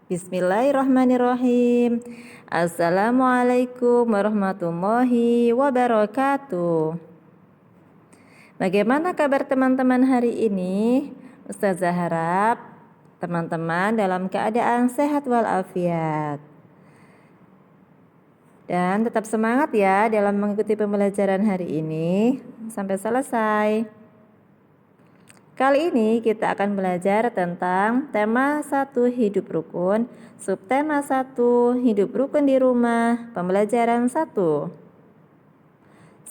Bismillahirrahmanirrahim. Assalamualaikum warahmatullahi wabarakatuh. Bagaimana kabar teman-teman hari ini? Ustazah harap teman-teman dalam keadaan sehat walafiat. Dan tetap semangat ya dalam mengikuti pembelajaran hari ini sampai selesai. Kali ini kita akan belajar tentang tema 1 hidup rukun, subtema 1 hidup rukun di rumah, pembelajaran 1.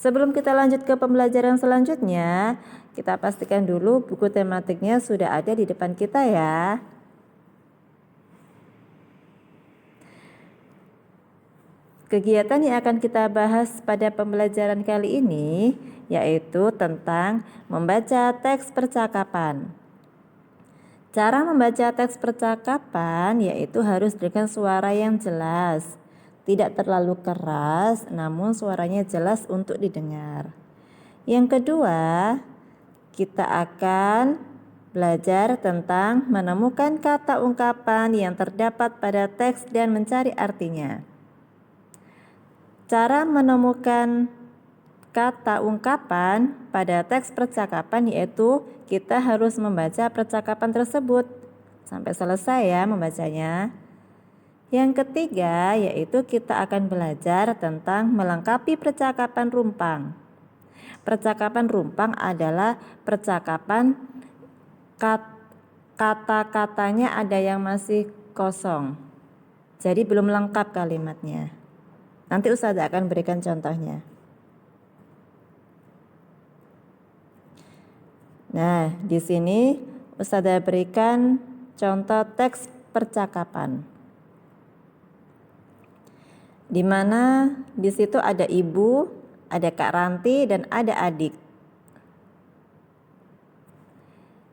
Sebelum kita lanjut ke pembelajaran selanjutnya, kita pastikan dulu buku tematiknya sudah ada di depan kita ya. Kegiatan yang akan kita bahas pada pembelajaran kali ini yaitu tentang membaca teks percakapan. Cara membaca teks percakapan yaitu harus dengan suara yang jelas, tidak terlalu keras namun suaranya jelas untuk didengar. Yang kedua, kita akan belajar tentang menemukan kata ungkapan yang terdapat pada teks dan mencari artinya. Cara menemukan kata ungkapan pada teks percakapan yaitu kita harus membaca percakapan tersebut sampai selesai ya membacanya. Yang ketiga yaitu kita akan belajar tentang melengkapi percakapan rumpang. Percakapan rumpang adalah percakapan kata-katanya ada yang masih kosong. Jadi belum lengkap kalimatnya. Nanti Ustazah akan berikan contohnya. Nah, di sini Ustazah berikan contoh teks percakapan. Di mana di situ ada ibu, ada Kak Ranti dan ada adik.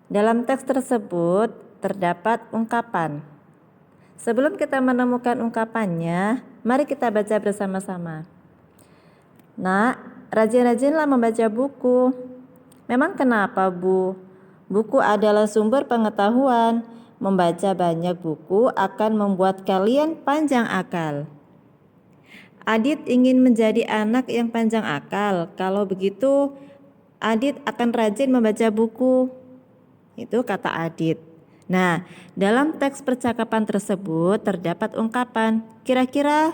Dalam teks tersebut terdapat ungkapan. Sebelum kita menemukan ungkapannya, mari kita baca bersama-sama. Nak, rajin-rajinlah membaca buku. Memang kenapa, Bu? Buku adalah sumber pengetahuan. Membaca banyak buku akan membuat kalian panjang akal. Adit ingin menjadi anak yang panjang akal. Kalau begitu, Adit akan rajin membaca buku. Itu kata Adit. Nah, dalam teks percakapan tersebut terdapat ungkapan. Kira-kira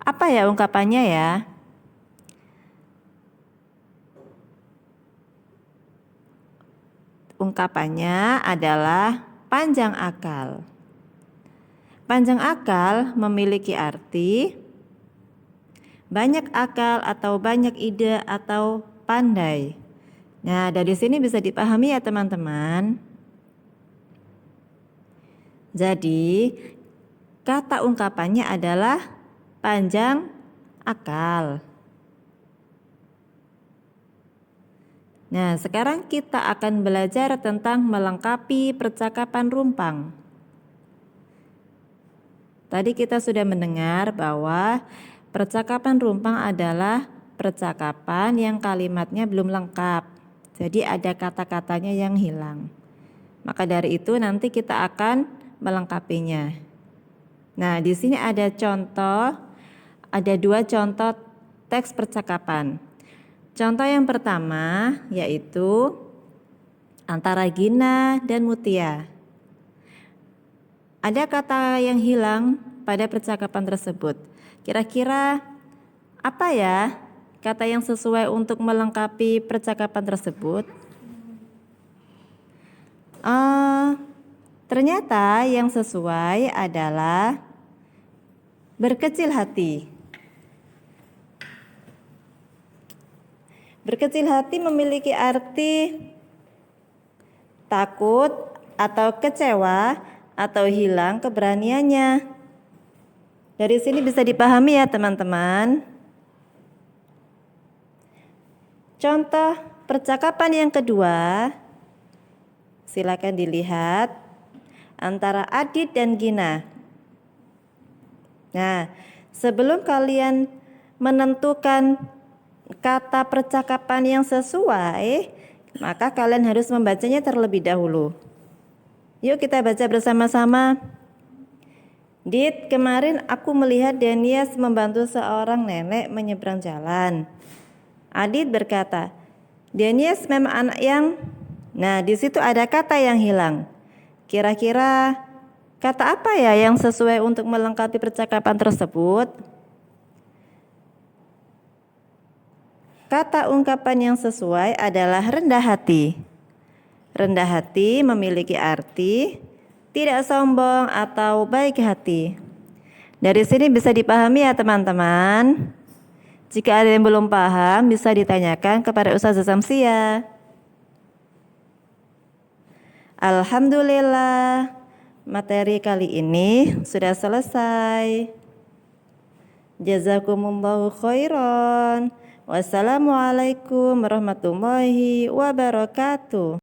apa ya ungkapannya ya? Ungkapannya adalah panjang akal. Panjang akal memiliki arti banyak akal atau banyak ide atau pandai. Nah, dari sini bisa dipahami ya teman-teman. Jadi, kata ungkapannya adalah panjang akal. Nah, sekarang kita akan belajar tentang melengkapi percakapan rumpang. Tadi kita sudah mendengar bahwa percakapan rumpang adalah percakapan yang kalimatnya belum lengkap. Jadi ada kata-katanya yang hilang. Maka dari itu nanti kita akan melengkapinya. Nah, di sini ada contoh, ada 2 contoh teks percakapan. Contoh yang pertama yaitu antara Gina dan Mutia. Ada kata yang hilang pada percakapan tersebut. Kira-kira apa ya kata yang sesuai untuk melengkapi percakapan tersebut? Ternyata yang sesuai adalah berkecil hati. Berkecil hati memiliki arti takut atau kecewa atau hilang keberaniannya. Dari sini bisa dipahami ya teman-teman. Contoh percakapan yang kedua, silakan dilihat antara Adit dan Gina. Nah, sebelum kalian menentukan kata percakapan yang sesuai, maka kalian harus membacanya terlebih dahulu. Yuk kita baca bersama-sama. Dit, kemarin aku melihat Denias membantu seorang nenek menyeberang jalan. Adit berkata, Denias memang anak yang... Nah, di situ ada kata yang hilang. Kira-kira kata apa ya yang sesuai untuk melengkapi percakapan tersebut? Kata ungkapan yang sesuai adalah rendah hati. Rendah hati memiliki arti tidak sombong atau baik hati. Dari sini bisa dipahami ya teman-teman. Jika ada yang belum paham bisa ditanyakan kepada Ustazah Samsia. Alhamdulillah, materi kali ini sudah selesai. Jazakumullahu khairan. Wassalamualaikum warahmatullahi wabarakatuh.